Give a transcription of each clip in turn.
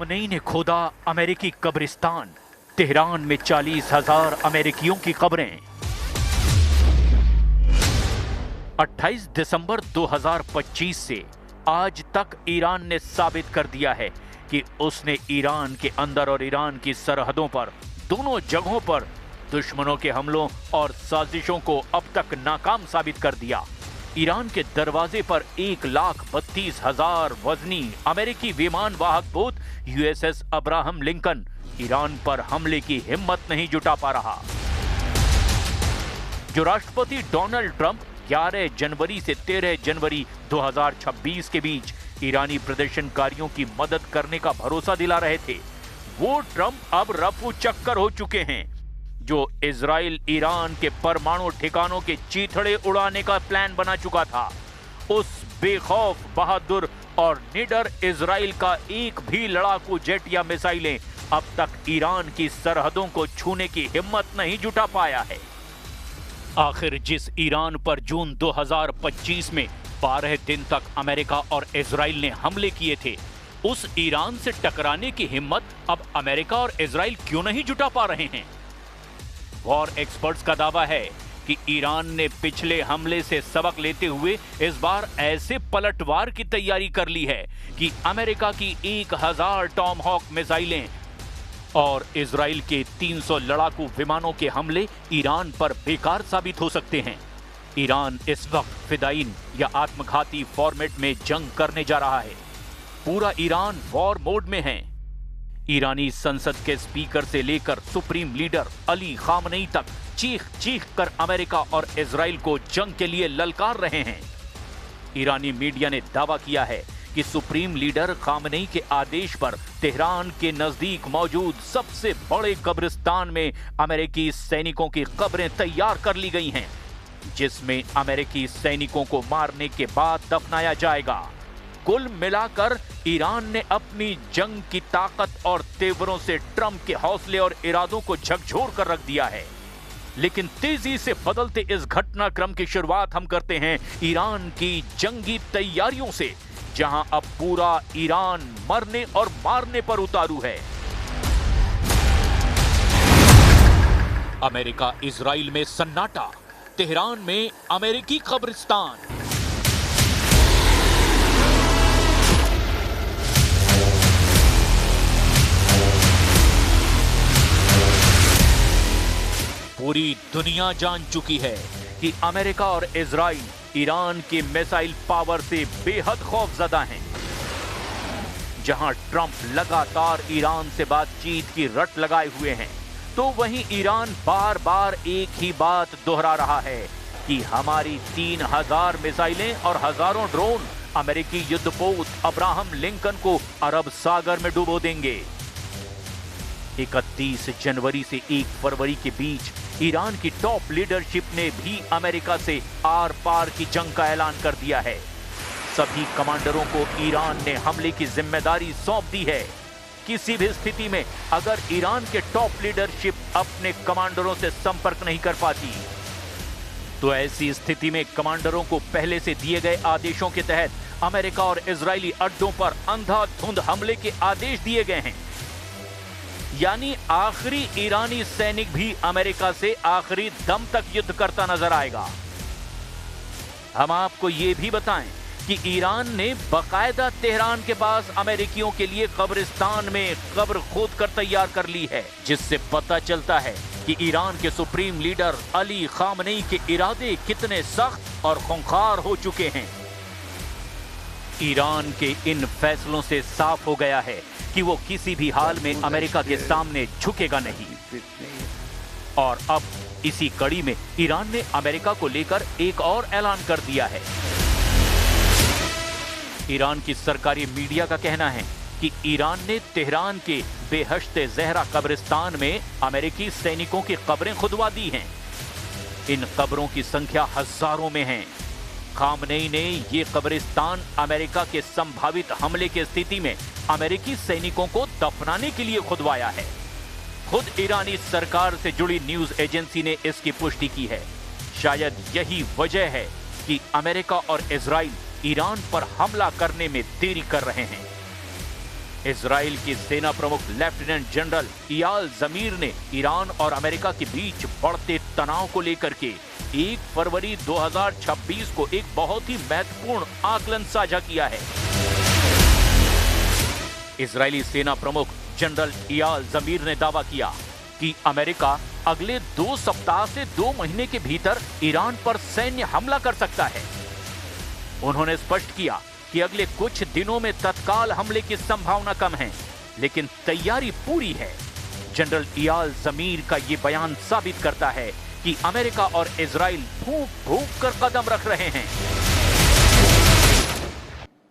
Khamenei ने खोदा अमेरिकी कब्रिस्तान, तेहरान में 40,000 अमेरिकियों की कब्रें। 28 दिसंबर 2025 से आज तक ईरान ने साबित कर दिया है कि उसने ईरान के अंदर और ईरान की सरहदों पर दोनों जगहों पर दुश्मनों के हमलों और साजिशों को अब तक नाकाम साबित कर दिया। ईरान के दरवाजे पर 1,32,000 वजनी अमेरिकी विमान वाहक पोत यूएसएस अब्राहम लिंकन ईरान पर हमले की हिम्मत नहीं जुटा पा रहा। जो राष्ट्रपति डोनाल्ड ट्रंप 11 जनवरी से 13 जनवरी 2026 के बीच ईरानी प्रदर्शनकारियों की मदद करने का भरोसा दिला रहे थे, वो ट्रंप अब रफू चक्कर हो चुके हैं। जो इजराइल ईरान के परमाणु ठिकानों के चीथड़े उड़ाने का प्लान बना चुका था, उस बेखौफ, बहादुर और निडर इजराइल का एक भी लड़ाकू जेट या मिसाइलें अब तक ईरान की सरहदों को छूने की हिम्मत नहीं जुटा पाया है। आखिर जिस ईरान पर जून 2025 में 12 दिन तक अमेरिका और इजराइल ने हमले किए थे, उस ईरान से टकराने की हिम्मत अब अमेरिका और इजराइल क्यों नहीं जुटा पा रहे हैं? वॉर एक्सपर्ट्स का दावा है कि ईरान ने पिछले हमले से सबक लेते हुए इस बार ऐसे पलटवार की तैयारी कर ली है कि अमेरिका की 1000 टॉमहॉक मिसाइलें और इजराइल के 300 लड़ाकू विमानों के हमले ईरान पर बेकार साबित हो सकते हैं। ईरान इस वक्त फिदाइन या आत्मघाती फॉर्मेट में जंग करने जा रहा है। पूरा ईरान वॉर मोड में है। ईरानी संसद के स्पीकर से लेकर सुप्रीम लीडर अली खामनेई तक चीख चीख कर अमेरिका और इजराइल को जंग के लिए ललकार रहे हैं। ईरानी मीडिया ने दावा किया है कि सुप्रीम लीडर खामनेई के आदेश पर तेहरान के नजदीक मौजूद सबसे बड़े कब्रिस्तान में अमेरिकी सैनिकों की कब्रें तैयार कर ली गई हैं, जिसमें अमेरिकी सैनिकों को मारने के बाद दफनाया जाएगा। कुल मिलाकर ईरान ने अपनी जंग की ताकत और तेवरों से ट्रंप के हौसले और इरादों को झकझोर कर रख दिया है। लेकिन तेजी से बदलते इस घटनाक्रम की शुरुआत हम करते हैं ईरान की जंगी तैयारियों से, जहां अब पूरा ईरान मरने और मारने पर उतारू है। अमेरिका इजराइल में सन्नाटा, तेहरान में अमेरिकी कब्रिस्तान। पूरी दुनिया जान चुकी है कि अमेरिका और इजराइल ईरान के मिसाइल पावर से बेहद खौफजदा हैं। जहां ट्रंप लगातार ईरान से बातचीत की रट लगाए हुए हैं, तो वहीं ईरान बार बार एक ही बात दोहरा रहा है कि हमारी 3000 मिसाइलें और हजारों ड्रोन अमेरिकी युद्धपोत अब्राहम लिंकन को अरब सागर में डुबो देंगे। 31 जनवरी से 1 फरवरी के बीच ईरान की टॉप लीडरशिप ने भी अमेरिका से आर पार की जंग का ऐलान कर दिया है। सभी कमांडरों को ईरान ने हमले की जिम्मेदारी सौंप दी है। किसी भी स्थिति में अगर ईरान के टॉप लीडरशिप अपने कमांडरों से संपर्क नहीं कर पाती, तो ऐसी स्थिति में कमांडरों को पहले से दिए गए आदेशों के तहत अमेरिका और इजरायली अड्डों पर अंधाधुंध हमले के आदेश दिए गए हैं। यानी आखिरी ईरानी सैनिक भी अमेरिका से आखिरी दम तक युद्ध करता नजर आएगा। हम आपको यह भी बताएं कि ईरान ने बाकायदा तेहरान के पास अमेरिकियों के लिए कब्रिस्तान में कब्र खोद कर तैयार कर ली है, जिससे पता चलता है कि ईरान के सुप्रीम लीडर अली खामनेई के इरादे कितने सख्त और खूंखार हो चुके हैं। ईरान के इन फैसलों से साफ हो गया है कि वो किसी भी हाल में अमेरिका के सामने झुकेगा नहीं। और अब इसी कड़ी में ईरान ने अमेरिका को लेकर एक और ऐलान कर दिया है। ईरान की सरकारी मीडिया का कहना है कि ईरान ने तेहरान के बेहश्ते ज़हरा कब्रिस्तान में अमेरिकी सैनिकों की कब्रें खुदवा दी हैं। इन कब्रों की संख्या हजारों में है। खामनेई ने ये कब्रिस्तान अमेरिका के संभावित हमले की स्थिति में अमेरिकी सैनिकों को दफनाने के लिए खुदवाया है। खुद ईरानी सरकार से जुड़ी न्यूज एजेंसी ने इसकी पुष्टि की है। शायद यही वजह है कि अमेरिका और इजराइल ईरान पर हमला करने में देरी कर रहे हैं। इजराइल के सेना प्रमुख लेफ्टिनेंट जनरल इयाल जमीर ने ईरान और अमेरिका के बीच बढ़ते तनाव को लेकर के 1 फरवरी 2026 को एक बहुत ही महत्वपूर्ण आकलन साझा किया है। इजरायली सेना प्रमुख जनरल इयाल जमीर ने दावा किया कि अमेरिका अगले 2 सप्ताह से 2 महीने के भीतर ईरान पर सैन्य हमला कर सकता है। उन्होंने स्पष्ट किया कि अगले कुछ दिनों में तत्काल हमले की संभावना कम है, लेकिन तैयारी पूरी है। जनरल इयाल जमीर का ये बयान साबित करता है कि अमेरिका और इजराइल फूंक फूंक कर कदम रख रहे हैं।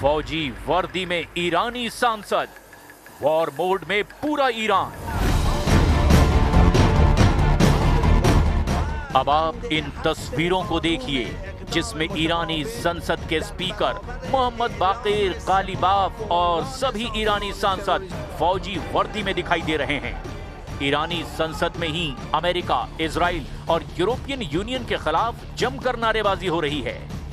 फौजी वर्दी में ईरानी सांसद, वॉर मोड में पूरा ईरान। अब आप इन तस्वीरों को देखिए जिसमें ईरानी संसद के स्पीकर मोहम्मद बाकिर कालीबाफ और सभी ईरानी सांसद फौजी वर्दी में दिखाई दे रहे हैं। ईरानी संसद में ही अमेरिका, इजराइल और यूरोपियन यूनियन के खिलाफ जमकर नारेबाजी हो रही है।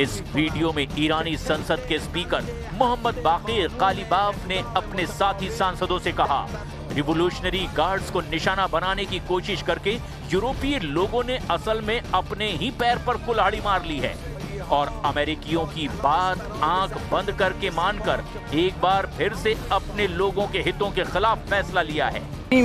इस वीडियो में ईरानी संसद के स्पीकर मोहम्मद बाकिर कालीबाफ ने अपने साथी सांसदों से कहा, रिवोल्यूशनरी गार्ड्स को निशाना बनाने की कोशिश करके यूरोपीय लोगों ने असल में अपने ही पैर पर कुल्हाड़ी मार ली है और अमेरिकियों की बात आंख बंद करके मानकर एक बार फिर से अपने लोगों के हितों के खिलाफ फैसला लिया है।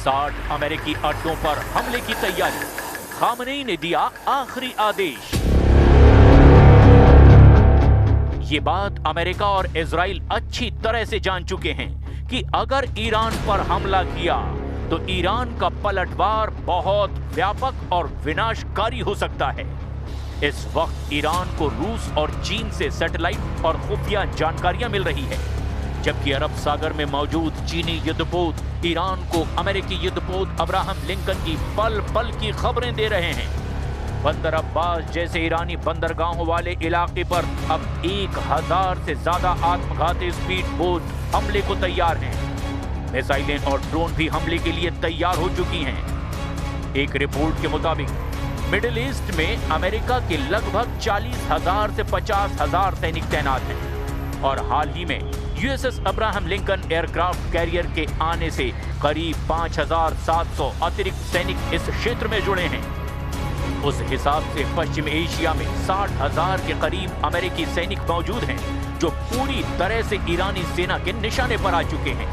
साठ अमेरिकी अड्डों पर हमले की तैयारी, खामनेई ने दिया आखिरी आदेश। ये बात अमेरिका और इजराइल अच्छी तरह से जान चुके हैं कि अगर ईरान पर हमला किया तो ईरान का पलटवार बहुत व्यापक और विनाशकारी हो सकता है। इस वक्त ईरान को रूस और चीन से सैटेलाइट और खुफिया जानकारियां मिल रही है, जबकि अरब सागर में मौजूद चीनी युद्धपोत ईरान को अमेरिकी युद्धपोत अब्राहम लिंकन की पल पल की खबरें दे रहे हैं। बंदर अब्बास जैसे ईरानी बंदरगाहों वाले इलाके पर अब 1000 से ज्यादा आत्मघाती स्पीड बोट हमले को तैयार हैं। मिसाइलें और ड्रोन भी हमले के लिए तैयार हो चुकी हैं। एक रिपोर्ट के मुताबिक मिडिल ईस्ट में अमेरिका के लगभग 40,000 से 50,000 सैनिक तैनात हैं और हाल ही में USS Abraham Lincoln aircraft carrier के आने से करीब 5,700 अतिरिक्त सैनिक इस क्षेत्र में जुड़े हैं। उस हिसाब से पश्चिम एशिया में 60,000 के करीब अमेरिकी सैनिक मौजूद हैं जो पूरी तरह से ईरानी सेना के निशाने पर आ चुके हैं।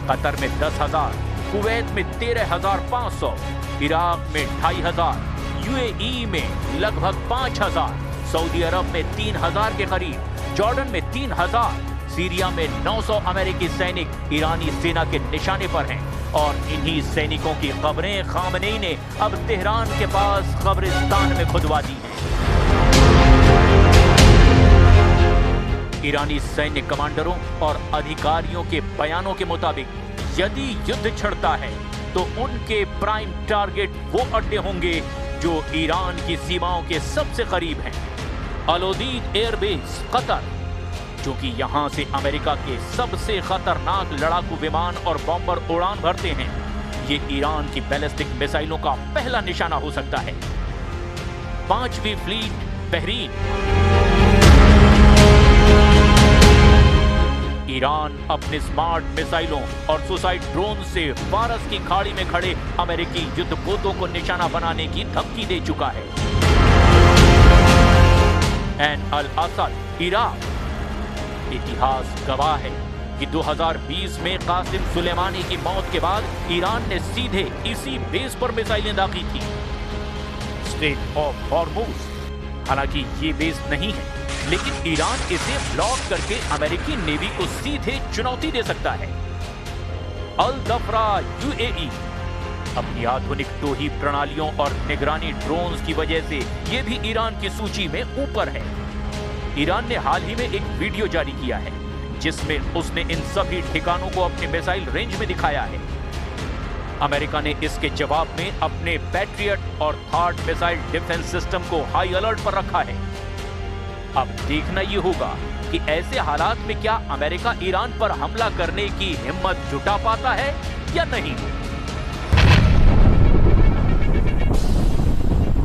कतर में 10,000, कुवैत में 13,500, इराक में 2,500, यूएई में लगभग 5,000, सऊदी अरब में 3,000 के करीब, जॉर्डन में 3,000, सीरिया में 900 अमेरिकी सैनिक ईरानी सेना के निशाने पर हैं और इन्हीं सैनिकों की कब्रें खामनेई ने अब तेहरान के पास कब्रिस्तान में खुदवा दी हैं। ईरानी सैन्य कमांडरों और अधिकारियों के बयानों के मुताबिक यदि युद्ध छिड़ता है तो उनके प्राइम टारगेट वो अड्डे होंगे जो ईरान की सीमाओं के सबसे करीब हैं। अल-उदीद एयरबेस कतर, जो कि यहां से अमेरिका के सबसे खतरनाक लड़ाकू विमान और बॉम्बर उड़ान भरते हैं, ये ईरान की बैलिस्टिक मिसाइलों का पहला निशाना हो सकता है। 5वीं फ्लीट बहरीन, ईरान अपने स्मार्ट मिसाइलों और सुसाइड ड्रोन से फारस की खाड़ी में खड़े अमेरिकी युद्धपोतों को निशाना बनाने की धमकी दे चुका है। ऐन अल असद इराक, इतिहास गवाह है कि 2020 में कासिम सुलेमानी की मौत के बाद ईरान ने सीधे इसी बेस पर मिसाइलें दागी थी। स्ट्रेट ऑफ हॉर्मुज, हालांकि ये बेस नहीं है, लेकिन ईरान इसे ब्लॉक करके अमेरिकी नेवी को सीधे चुनौती दे सकता है। अल दफरा यूएई। अपनी आधुनिक टोही प्रणालियों और निगरानी ड्रोन्स की वजह से यह भी ईरान की सूची में ऊपर है। ईरान ने हाल ही में एक वीडियो जारी किया है जिसमें उसने इन सभी ठिकानों को अपने मिसाइल रेंज में दिखाया है। अमेरिका ने इसके जवाब में अपने पैट्रियट और थार्ड मिसाइल डिफेंस सिस्टम को हाई अलर्ट पर रखा है। अब देखना यह होगा कि ऐसे हालात में क्या अमेरिका ईरान पर हमला करने की हिम्मत जुटा पाता है या नहीं।